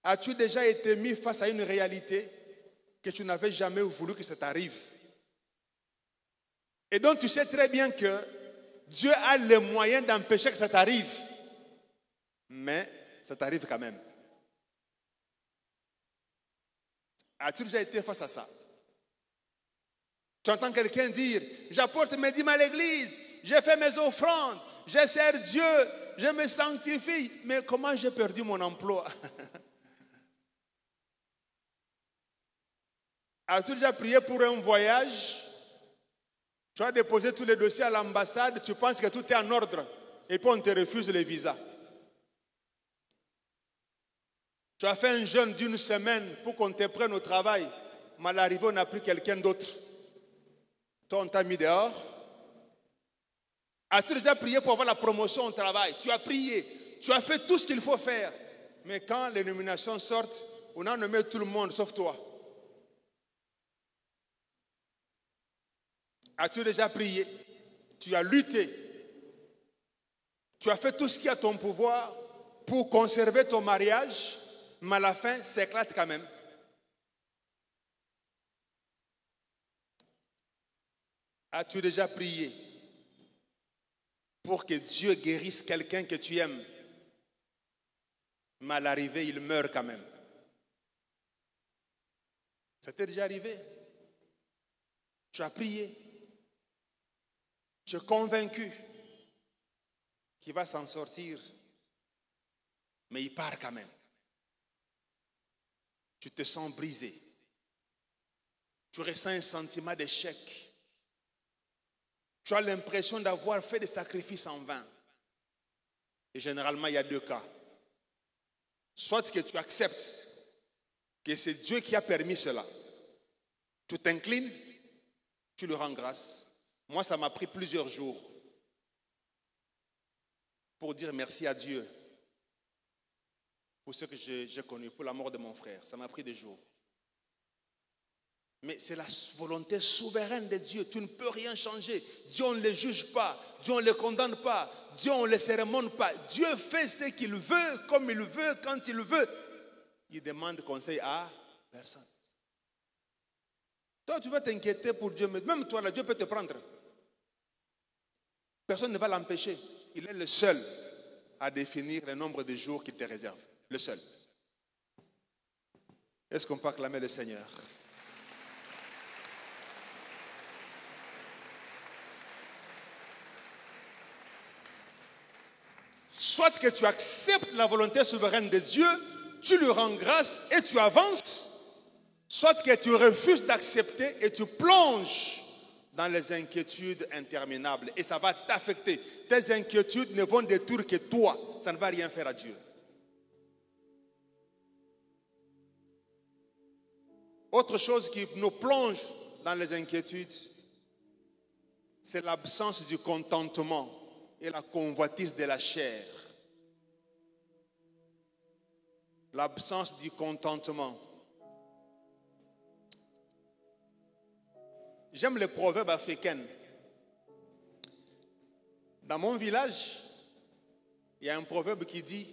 [SPEAKER 1] as-tu déjà été mis face à une réalité que tu n'avais jamais voulu que ça t'arrive? Et donc tu sais très bien que Dieu a les moyens d'empêcher que ça t'arrive. Mais ça t'arrive quand même. As-tu déjà été face à ça? Tu entends quelqu'un dire, j'apporte mes dîmes à l'église, j'ai fait mes offrandes, je sers Dieu, je me sanctifie. Mais comment j'ai perdu mon emploi? As-tu déjà prié pour un voyage? Tu as déposé tous les dossiers à l'ambassade, tu penses que tout est en ordre, et puis on te refuse les visas. Tu as fait un jeûne d'une semaine pour qu'on te prenne au travail. Mal arrivé, on a pris quelqu'un d'autre. Toi, on t'a mis dehors. As-tu déjà prié pour avoir la promotion au travail? Tu as prié, tu as fait tout ce qu'il faut faire. Mais quand les nominations sortent, on a nommé tout le monde sauf toi. As-tu déjà prié? Tu as lutté. Tu as fait tout ce qui est à ton pouvoir pour conserver ton mariage, mais à la fin, ça éclate quand même. As-tu déjà prié pour que Dieu guérisse quelqu'un que tu aimes? Mal arrivé, il meurt quand même. Ça t'est déjà arrivé? Tu as prié. Tu es convaincu qu'il va s'en sortir, mais il part quand même. Tu te sens brisé. Tu ressens un sentiment d'échec. Tu as l'impression d'avoir fait des sacrifices en vain. Et généralement, il y a deux cas. Soit que tu acceptes que c'est Dieu qui a permis cela. Tu t'inclines, tu lui rends grâce. Moi, ça m'a pris plusieurs jours pour dire merci à Dieu pour ce que j'ai connu, pour la mort de mon frère. Ça m'a pris des jours. Mais c'est la volonté souveraine de Dieu. Tu ne peux rien changer. Dieu, on ne les juge pas. Dieu, on ne les condamne pas. Dieu, on ne les cérémonne pas. Dieu fait ce qu'il veut, comme il veut, quand il veut. Il demande conseil à personne. Toi, tu vas t'inquiéter pour Dieu, mais même toi, là, Dieu peut te prendre. Personne ne va l'empêcher. Il est le seul à définir le nombre de jours qu'il te réserve. Le seul. Est-ce qu'on peut acclamer le Seigneur? Soit que tu acceptes la volonté souveraine de Dieu, tu lui rends grâce et tu avances. Soit que tu refuses d'accepter et tu plonges dans les inquiétudes interminables. Et ça va t'affecter. Tes inquiétudes ne vont détruire que toi. Ça ne va rien faire à Dieu. Autre chose qui nous plonge dans les inquiétudes, c'est l'absence du contentement et la convoitise de la chair. L'absence du contentement. J'aime les proverbes africains. Dans mon village, il y a un proverbe qui dit,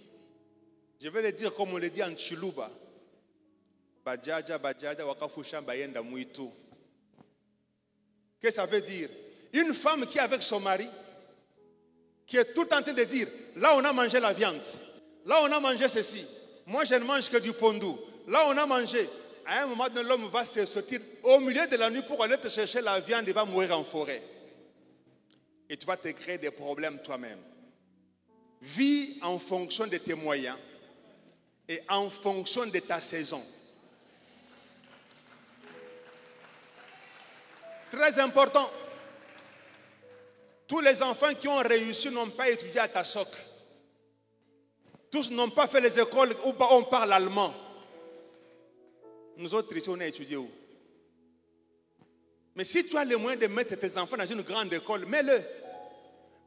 [SPEAKER 1] je vais le dire comme on le dit en Chiluba, Bajaja, bajaja, wakafusha bayenda muitu. Qu'est-ce que ça veut dire? Une femme qui est avec son mari, qui est tout en train de dire, là on a mangé la viande, là on a mangé ceci, moi je ne mange que du pondou, là on a mangé. À un moment donné, l'homme va se sortir au milieu de la nuit pour aller te chercher la viande, il va mourir en forêt. Et tu vas te créer des problèmes toi-même. Vis en fonction de tes moyens et en fonction de ta saison. Très important. Tous les enfants qui ont réussi n'ont pas étudié à Tassok. Tous n'ont pas fait les écoles où on parle allemand. Nous autres ici, on a étudié où? Mais si tu as les moyens de mettre tes enfants dans une grande école, mets-le.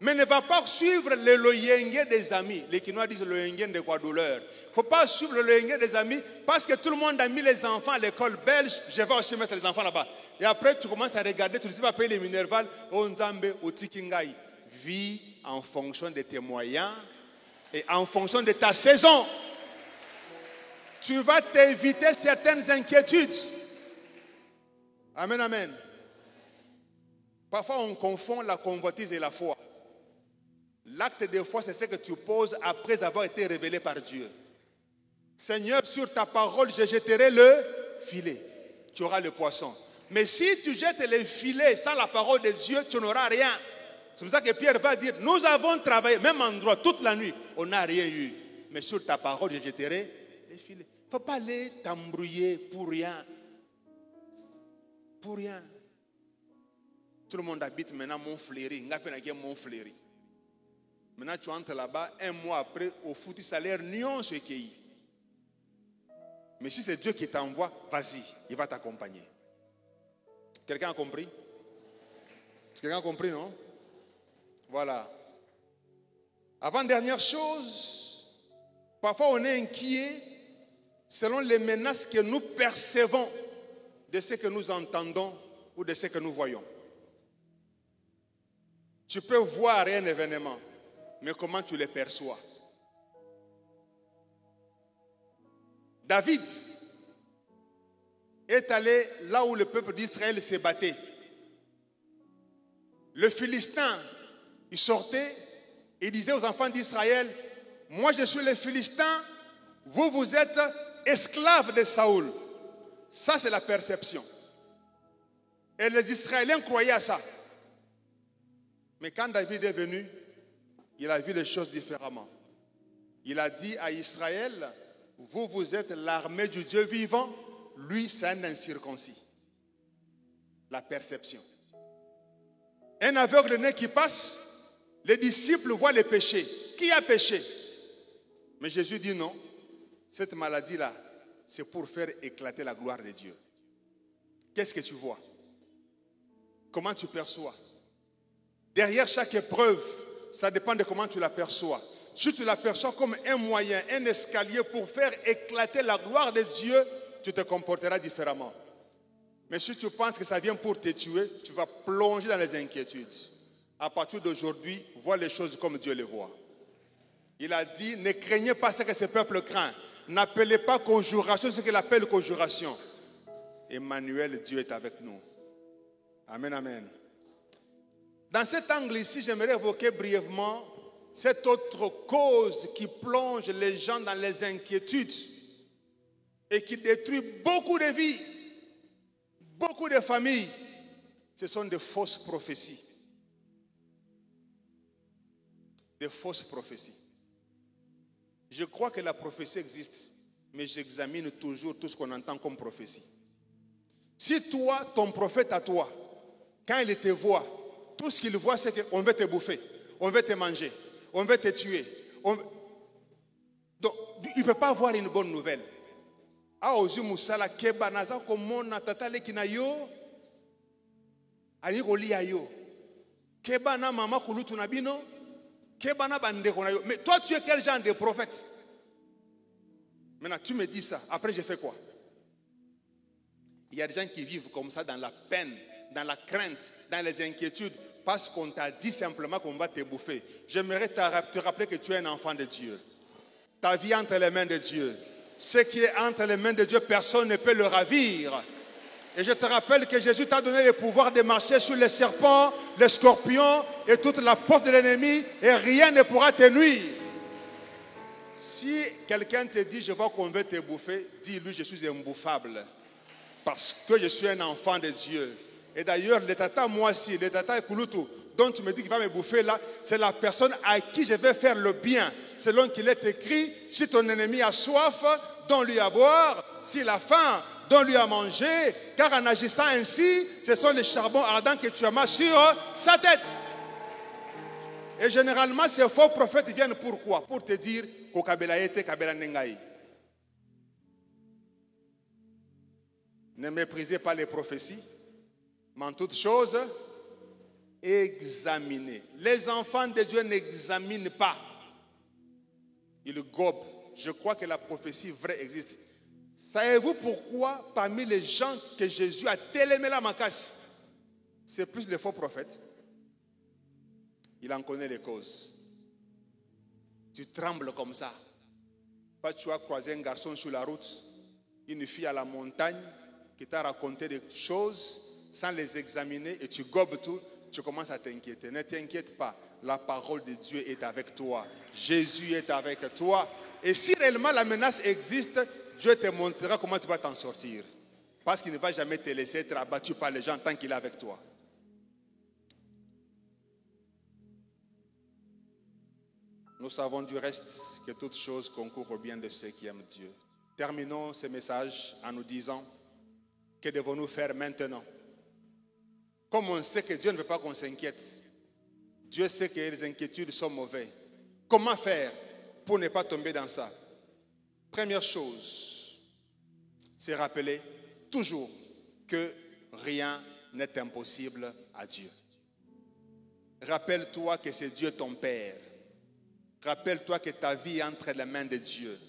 [SPEAKER 1] Mais ne va pas suivre le loyengue des amis. Les Quinois disent le loyengue de quoi douleur. Il ne faut pas suivre le loyengue des amis parce que tout le monde a mis les enfants à l'école belge. Je vais aussi mettre les enfants là-bas. Et après, tu commences à regarder, tu ne sais pas payer les Minerval, au Nzambe, au Tikingai. Vis en fonction de tes moyens Et en fonction de ta saison, tu vas t'éviter certaines inquiétudes. Amen, amen. Parfois, on confond la convoitise et la foi. L'acte de foi, c'est ce que tu poses après avoir été révélé par Dieu. Seigneur, sur ta parole, je jetterai le filet. Tu auras le poisson. Mais si tu jettes le filet sans la parole de Dieu, tu n'auras rien. C'est pour ça que Pierre va dire, nous avons travaillé, même endroit, toute la nuit, on n'a rien eu. Mais sur ta parole, je jetterai les filets. Il ne faut pas aller t'embrouiller pour rien. Pour rien. Tout le monde habite maintenant Montfleury. Montfleury. Maintenant, tu entres là-bas, un mois après, au foutu salaire, Nyon se cueillit. Mais si c'est Dieu qui t'envoie, vas-y, il va t'accompagner. Quelqu'un a compris? Quelqu'un a compris, non? Voilà. Avant-dernière chose, parfois on est inquiet selon les menaces que nous percevons de ce que nous entendons ou de ce que nous voyons. Tu peux voir un événement, mais comment tu le perçois? David est allé là où le peuple d'Israël se battait. Le Philistin, il sortait et disait aux enfants d'Israël, moi je suis le Philistin, vous êtes esclaves de Saoul. Ça c'est la perception. Et les Israéliens croyaient à ça. Mais quand David est venu, il a vu les choses différemment. Il a dit à Israël, vous êtes l'armée du Dieu vivant, lui c'est un incirconcis. La perception. Un aveugle-né qui passe, les disciples voient les péchés. Qui a péché? Mais Jésus dit non, cette maladie-là, c'est pour faire éclater la gloire de Dieu. Qu'est-ce que tu vois? Comment tu perçois? Derrière chaque épreuve, ça dépend de comment tu l'aperçois. Si tu l'aperçois comme un moyen, un escalier pour faire éclater la gloire de Dieu, tu te comporteras différemment. Mais si tu penses que ça vient pour te tuer, tu vas plonger dans les inquiétudes. À partir d'aujourd'hui, vois les choses comme Dieu les voit. Il a dit, ne craignez pas ce que ce peuple craint. N'appelez pas conjuration ce qu'il appelle conjuration. Emmanuel, Dieu est avec nous. Amen, amen. Dans cet angle ici, j'aimerais évoquer brièvement cette autre cause qui plonge les gens dans les inquiétudes et qui détruit beaucoup de vies, beaucoup de familles. Ce sont des fausses prophéties. Des fausses prophéties. Je crois que la prophétie existe, mais j'examine toujours tout ce qu'on entend comme prophétie. Si toi, ton prophète à toi, quand il te voit, tout ce qu'il voit, c'est qu'on veut te bouffer, on veut te manger, on veut te tuer. Donc, il ne peut pas avoir une bonne nouvelle. Ah, ozu musala keba naza komona tatale kinayo, ali kolia yo. Keba na mama kulutu na bino, keba na bandeko na yo. Mais toi, tu es quel genre de prophète? Maintenant, tu me dis ça. Après, je fais quoi? Il y a des gens qui vivent comme ça dans la peine, dans la crainte, dans les inquiétudes, parce qu'on t'a dit simplement qu'on va te bouffer. J'aimerais te rappeler que tu es un enfant de Dieu. Ta vie est entre les mains de Dieu. Ce qui est entre les mains de Dieu, personne ne peut le ravir. Et je te rappelle que Jésus t'a donné le pouvoir de marcher sur les serpents, les scorpions et toute la porte de l'ennemi, et rien ne pourra te nuire. Si quelqu'un te dit, je vois qu'on veut te bouffer, dis-lui, je suis imbouffable. Parce que je suis un enfant de Dieu. Et d'ailleurs, le tata, moi aussi, le tata Kulutu, dont tu me dis qu'il va me bouffer là, c'est la personne à qui je vais faire le bien. Selon qu'il est écrit, si ton ennemi a soif, donne-lui à boire. S'il a faim, donne-lui à manger. Car en agissant ainsi, ce sont les charbons ardents que tu amas sur sa tête. Et généralement, ces faux prophètes viennent pourquoi? Pour te dire qu'Okabelaete, Kabela Nengai. Ne méprisez pas les prophéties, mais en toutes choses, examinez. Les enfants de Dieu n'examinent pas. Ils gobent. Je crois que la prophétie vraie existe. Savez-vous pourquoi parmi les gens que Jésus a télémé la macasse, c'est plus les faux prophètes? Il en connaît les causes. Tu trembles comme ça. Pas tu as croisé un garçon sur la route, une fille à la montagne qui t'a raconté des choses sans les examiner et tu gobes tout, tu commences à t'inquiéter. Ne t'inquiète pas, la parole de Dieu est avec toi. Jésus est avec toi. Et si réellement la menace existe, Dieu te montrera comment tu vas t'en sortir. Parce qu'il ne va jamais te laisser être abattu par les gens tant qu'il est avec toi. Nous savons du reste que toutes choses concourent au bien de ceux qui aiment Dieu. Terminons ce message en nous disant, que devons-nous faire maintenant? Comme on sait que Dieu ne veut pas qu'on s'inquiète, Dieu sait que les inquiétudes sont mauvaises. Comment faire pour ne pas tomber dans ça? Première chose, c'est rappeler toujours que rien n'est impossible à Dieu. Rappelle-toi que c'est Dieu ton Père. Rappelle-toi que ta vie est entre les mains de Dieu.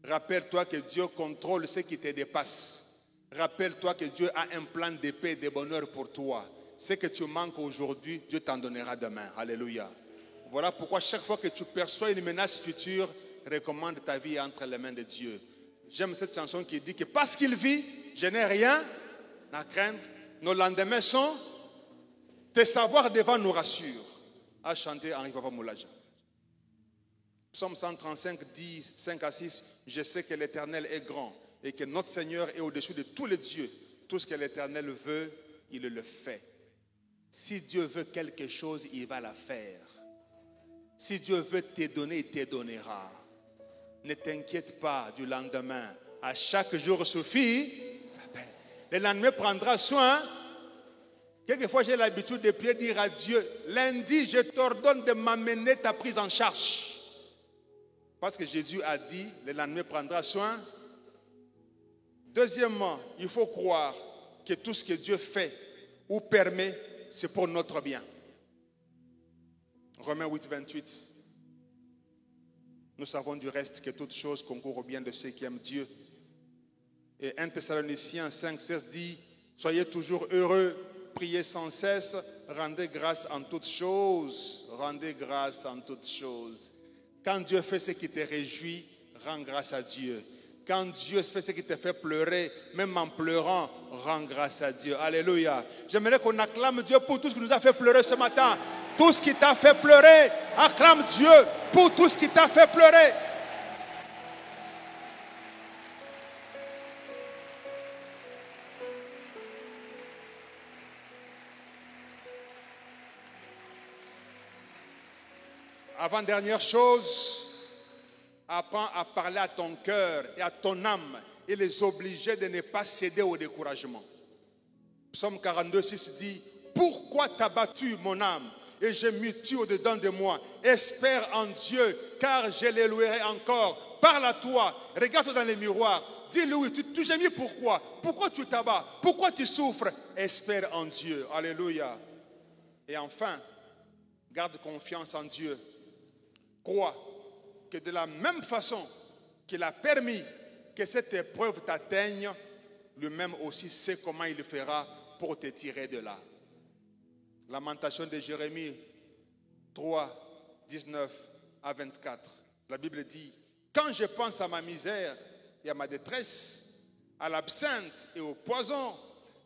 [SPEAKER 1] Rappelle-toi que Dieu contrôle ce qui te dépasse. Rappelle-toi que Dieu a un plan de paix et de bonheur pour toi. Ce que tu manques aujourd'hui, Dieu t'en donnera demain. Alléluia. Voilà pourquoi chaque fois que tu perçois une menace future, recommande ta vie entre les mains de Dieu. J'aime cette chanson qui dit que parce qu'il vit, je n'ai rien à craindre. Nos lendemains sont, tes savoirs devant nous rassurent. A chanté Henri Papa Moulaja. Psaume 135 dit, 5 à 6, je sais que l'Éternel est grand et que notre Seigneur est au-dessus de tous les dieux. Tout ce que l'Éternel veut, il le fait. Si Dieu veut quelque chose, il va la faire. Si Dieu veut te donner, il te donnera. Ne t'inquiète pas du lendemain. À chaque jour suffit sa peine. Le lendemain prendra soin. Quelquefois, j'ai l'habitude de prier, dire à Dieu, lundi, je t'ordonne de m'amener ta prise en charge. Parce que Jésus a dit, le lendemain prendra soin. Deuxièmement, il faut croire que tout ce que Dieu fait ou permet, c'est pour notre bien. Romains 8, 28. Nous savons du reste que toutes choses concourent au bien de ceux qui aiment Dieu. Et 1 Thessaloniciens 5, 16 dit, soyez toujours heureux, priez sans cesse, rendez grâce en toutes choses. Rendez grâce en toutes choses. Quand Dieu fait ce qui te réjouit, rends grâce à Dieu. Quand Dieu fait ce qui te fait pleurer, même en pleurant, rends grâce à Dieu. Alléluia. J'aimerais qu'on acclame Dieu pour tout ce qui nous a fait pleurer ce matin. Tout ce qui t'a fait pleurer, acclame Dieu pour tout ce qui t'a fait pleurer. Avant-dernière chose, apprends à parler à ton cœur et à ton âme et les obliger de ne pas céder au découragement. Psaume 42, 6 dit, pourquoi t'as battu mon âme et je mutue au-dedans de moi? Espère en Dieu, car je l'élouerai encore. Parle à toi, regarde-toi dans le miroir. Dis-lui, tu gémis pourquoi? Pourquoi tu t'abats? Pourquoi tu souffres? Espère en Dieu. Alléluia. Et enfin, garde confiance en Dieu. Crois que de la même façon qu'il a permis que cette épreuve t'atteigne, lui-même aussi sait comment il fera pour te tirer de là. Lamentation de Jérémie 3, 19 à 24. La Bible dit, quand je pense à ma misère et à ma détresse, à l'absinthe et au poison,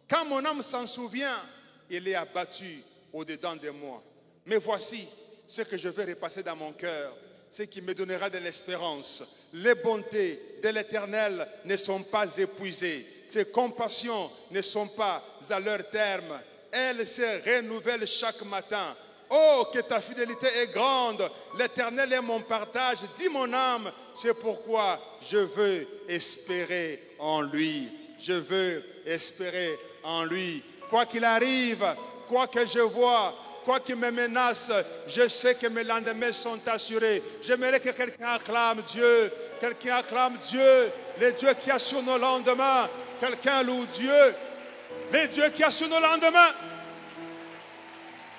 [SPEAKER 1] quand mon âme s'en souvient, il est abattu au-dedans de moi. Mais voici ce que je vais repasser dans mon cœur, ce qui me donnera de l'espérance. Les bontés de l'Éternel ne sont pas épuisées. Ses compassions ne sont pas à leur terme. Elles se renouvellent chaque matin. Oh, que ta fidélité est grande. L'Éternel est mon partage. Dis mon âme, c'est pourquoi je veux espérer en lui. Je veux espérer en lui. Quoi qu'il arrive, quoi que je vois, quoi qui me menace, je sais que mes lendemains sont assurés. J'aimerais que quelqu'un acclame Dieu. Quelqu'un acclame Dieu. Le Dieu qui assure nos lendemains. Quelqu'un loue Dieu. Le Dieu qui assure nos lendemains.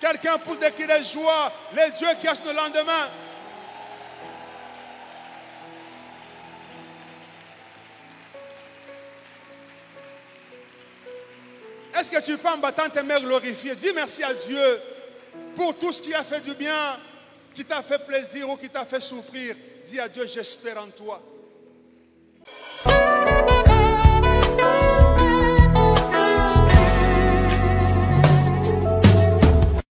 [SPEAKER 1] Quelqu'un pousse des cris de joie. Le Dieu qui assure nos lendemains. Est-ce que tu peux en battant tes mains glorifier? Dis merci à Dieu pour tout ce qui a fait du bien. qui t'a fait plaisir ou qui t'a fait souffrir, dis à Dieu, j'espère en toi.